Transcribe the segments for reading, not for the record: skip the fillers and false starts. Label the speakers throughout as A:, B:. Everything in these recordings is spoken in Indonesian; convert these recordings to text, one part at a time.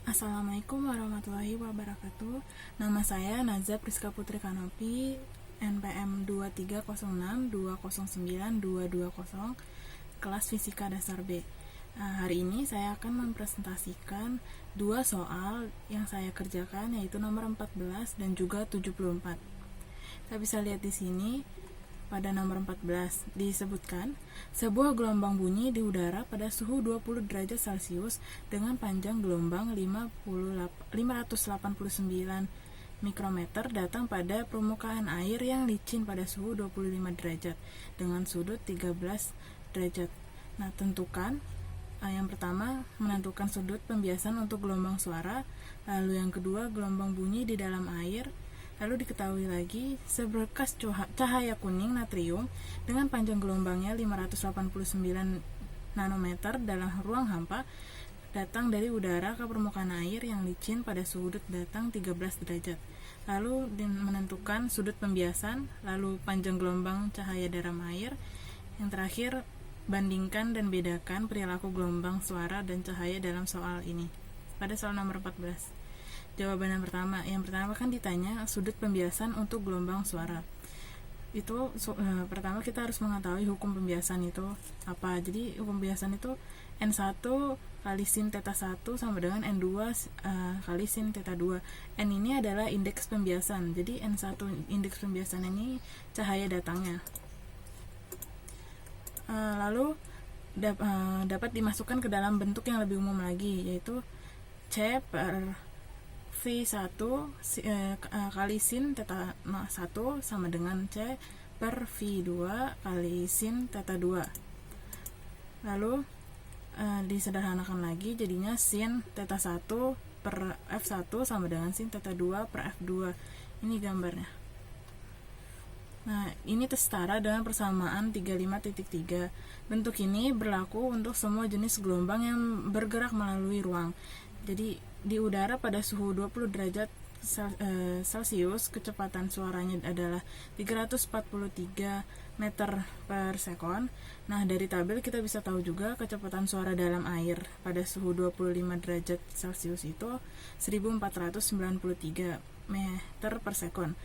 A: Assalamualaikum warahmatullahi wabarakatuh. Nama saya Nazza Priska Putri Kanopi, NPM 23062092220, kelas Fisika Dasar B. Hari ini saya akan mempresentasikan dua soal yang saya kerjakan, yaitu nomor 14 dan juga 74. Kita bisa lihat di sini. Pada nomor 14 disebutkan, sebuah gelombang bunyi di udara pada suhu 20 derajat Celcius dengan panjang gelombang 589 mikrometer datang pada permukaan air yang licin pada suhu 25 derajat dengan sudut 13 derajat. Nah, tentukan yang pertama, menentukan sudut pembiasan untuk gelombang suara, lalu yang kedua, gelombang bunyi di dalam air. Lalu diketahui lagi, seberkas cahaya kuning natrium dengan panjang gelombangnya 589 nanometer dalam ruang hampa datang dari udara ke permukaan air yang licin pada sudut datang 13 derajat. Lalu menentukan sudut pembiasan, lalu panjang gelombang cahaya dalam air. Yang terakhir, bandingkan dan bedakan perilaku gelombang suara dan cahaya dalam soal ini. Pada soal nomor 14. Jawaban yang pertama kan ditanya sudut pembiasan untuk gelombang suara. Itu pertama kita harus mengetahui hukum pembiasan itu apa. Jadi hukum pembiasan itu N1 kali sin theta 1 sama dengan N2 kali sin theta 2. N ini adalah indeks pembiasan. Jadi N1 indeks pembiasan ini cahaya datangnya. Lalu dapat dimasukkan ke dalam bentuk yang lebih umum lagi, yaitu C per V1 kali sin theta 1 sama dengan C per V2 kali sin theta 2. Lalu disederhanakan lagi, jadinya sin theta 1 per F1 sama dengan sin theta 2 per F2. Ini gambarnya. Nah, ini setara dengan persamaan 35.3. Bentuk ini berlaku untuk semua jenis gelombang yang bergerak melalui ruang. Jadi di udara pada suhu 20 derajat Celcius, kecepatan suaranya adalah 343 meter per sekon. Nah, dari tabel kita bisa tahu juga kecepatan suara dalam air pada suhu 25 derajat Celcius itu 1493 meter per sekon.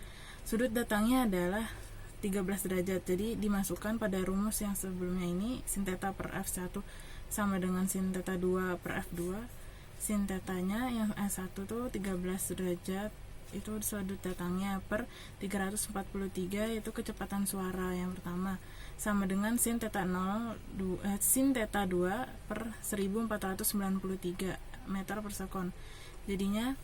A: Sudut datangnya adalah 13 derajat, jadi dimasukkan pada rumus yang sebelumnya ini, sin theta per F1 sama dengan sin theta 2 per F2. Sin tetanya yang S1 tuh 13 derajat, itu sudut datangnya per 343, itu kecepatan suara yang pertama, sama dengan sin theta 2 per 1493 meter per sekon. Jadinya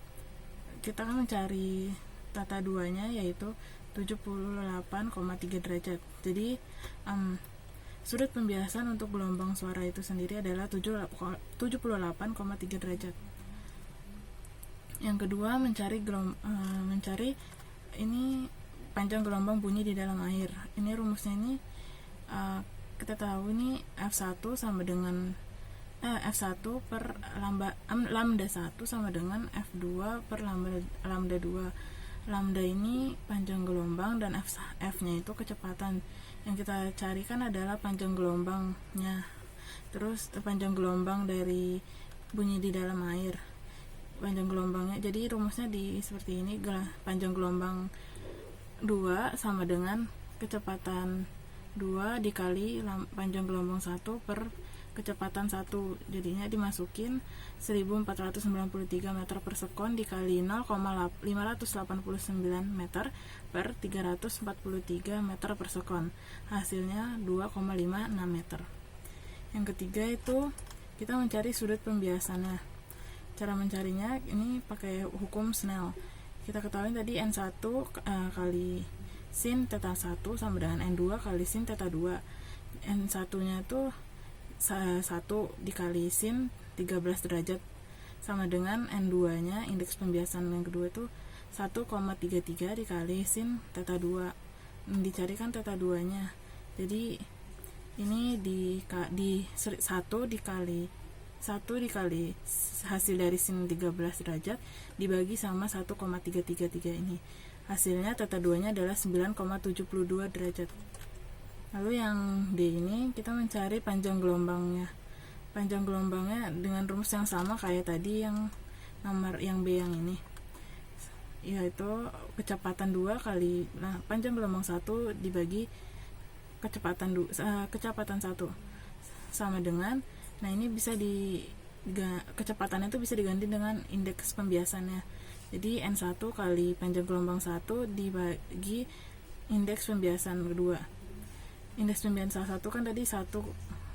A: kita akan mencari theta 2 nya, yaitu 78,3 derajat. Jadi sudut pembiasan untuk gelombang suara itu sendiri adalah 78,3 derajat. Yang kedua, mencari ini panjang gelombang bunyi di dalam air. Ini rumusnya ini kita tahu ini F1 sama dengan F1 per lambda 1 sama dengan F2 per lambda 2. Lambda ini panjang gelombang dan F-nya itu kecepatan. Yang kita carikan adalah panjang gelombangnya. Terus panjang gelombang dari bunyi di dalam air. Panjang gelombangnya, jadi rumusnya seperti ini, panjang gelombang 2 sama dengan kecepatan 2 dikali panjang gelombang 1 per kecepatan 1. Jadinya dimasukin 1493 meter per sekon dikali 0,589 meter per 343 meter per sekon. Hasilnya 2,56 meter. Yang ketiga itu kita mencari sudut pembiasannya. Cara mencarinya ini pakai hukum Snell. Kita ketahui tadi N1 kali sin theta 1 sama dengan N2 kali sin theta 2. N1 nya itu 1 dikali sin 13 derajat sama dengan N2 nya, indeks pembiasan yang kedua itu 1,33 dikali sin theta 2. Dicarikan theta 2 nya. Jadi ini di 1 dikali hasil dari sin 13 derajat dibagi sama 1,333 ini. Hasilnya theta 2 nya adalah 9,72 derajat. Lalu yang D ini kita mencari panjang gelombangnya. Panjang gelombangnya dengan rumus yang sama kayak tadi yang nomor yang B yang ini, yaitu kecepatan 2 kali panjang gelombang 1 dibagi kecepatan 1 sama dengan, nah ini bisa kecepatannya itu bisa diganti dengan indeks pembiasannya. Jadi N1 kali panjang gelombang 1 dibagi indeks pembiasan kedua. Indeks pembiasan 1 kan tadi 1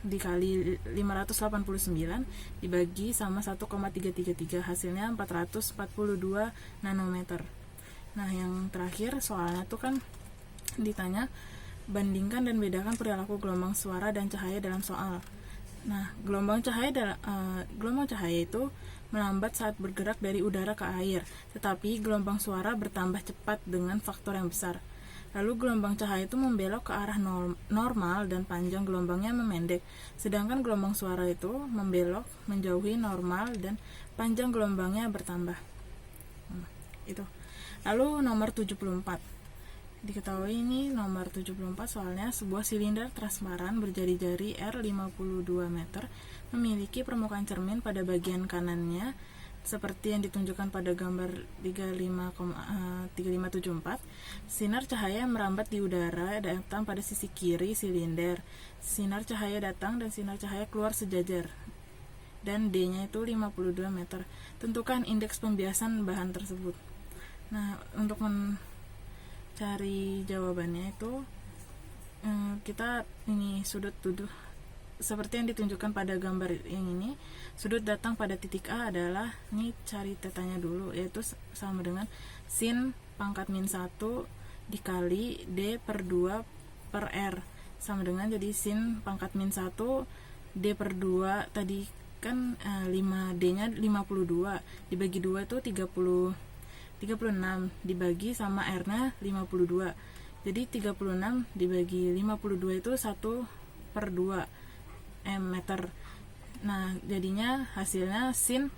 A: dikali 589 dibagi sama 1,333, hasilnya 442 nanometer. Nah yang terakhir soalnya tuh kan ditanya bandingkan dan bedakan perilaku gelombang suara dan cahaya dalam soal. Nah gelombang cahaya itu melambat saat bergerak dari udara ke air, tetapi gelombang suara bertambah cepat dengan faktor yang besar. Lalu gelombang cahaya itu membelok ke arah normal dan panjang gelombangnya memendek, sedangkan gelombang suara itu membelok menjauhi normal dan panjang gelombangnya bertambah. Itu. Lalu nomor 74. Diketahui ini nomor 74 soalnya sebuah silinder transparan berjari-jari R52 meter memiliki permukaan cermin pada bagian kanannya seperti yang ditunjukkan pada gambar 3574. Sinar cahaya merambat di udara datang pada sisi kiri silinder. Sinar cahaya datang dan sinar cahaya keluar sejajar. Dan D-nya itu 52 meter. Tentukan indeks pembiasan bahan tersebut. Nah, untuk mencari jawabannya itu kita ini sudut tuduh seperti yang ditunjukkan pada gambar yang ini. Sudut datang pada titik A adalah, ini cari tetanya dulu, yaitu sama dengan sin pangkat min 1 dikali D per 2 per R, sama dengan jadi sin pangkat min 1 D per 2 tadi kan 5D nya 52 dibagi 2 itu 36 dibagi sama R nya 52, jadi 36 dibagi 52 itu 1 per 2 meter. Nah jadinya hasilnya sin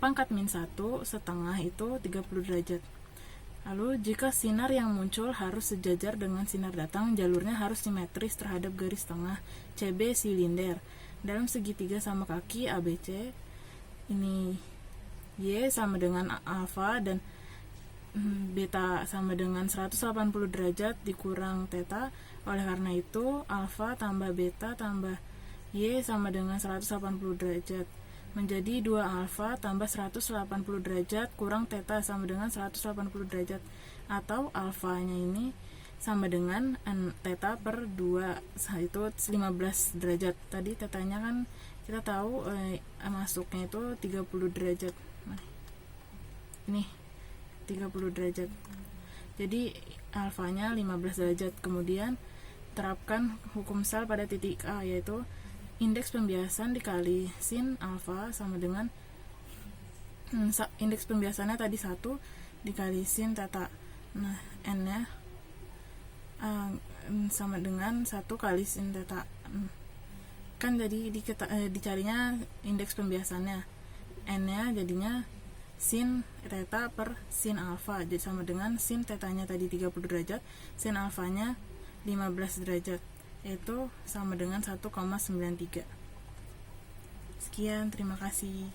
A: pangkat min 1 setengah itu 30 derajat. Lalu jika sinar yang muncul harus sejajar dengan sinar datang, jalurnya harus simetris terhadap garis tengah CB silinder dalam segitiga sama kaki ABC. Ini Y sama dengan alfa dan beta sama dengan 180 derajat dikurang theta. Oleh karena itu alfa tambah beta tambah Y sama dengan 180 derajat menjadi 2 alfa tambah 180 derajat kurang theta sama dengan 180 derajat, atau alfanya ini sama dengan theta per 2, itu 15 derajat. Tadi tetanya kan kita tahu masuknya itu 30 derajat. Nah, ini 30 derajat. Jadi alfanya 15 derajat. Kemudian terapkan hukum sel pada titik A, yaitu indeks pembiasan dikali sin alfa sama dengan indeks pembiasannya tadi 1 dikali sin theta. Nah, n-nya sama dengan 1 kali sin theta. Kan jadi dicarinya indeks pembiasannya. N-nya jadinya sin theta per sin alfa, jadi sama dengan sin tetanya tadi 30 derajat, sin alfanya 15 derajat, yaitu sama dengan 1,93. Sekian, terima kasih.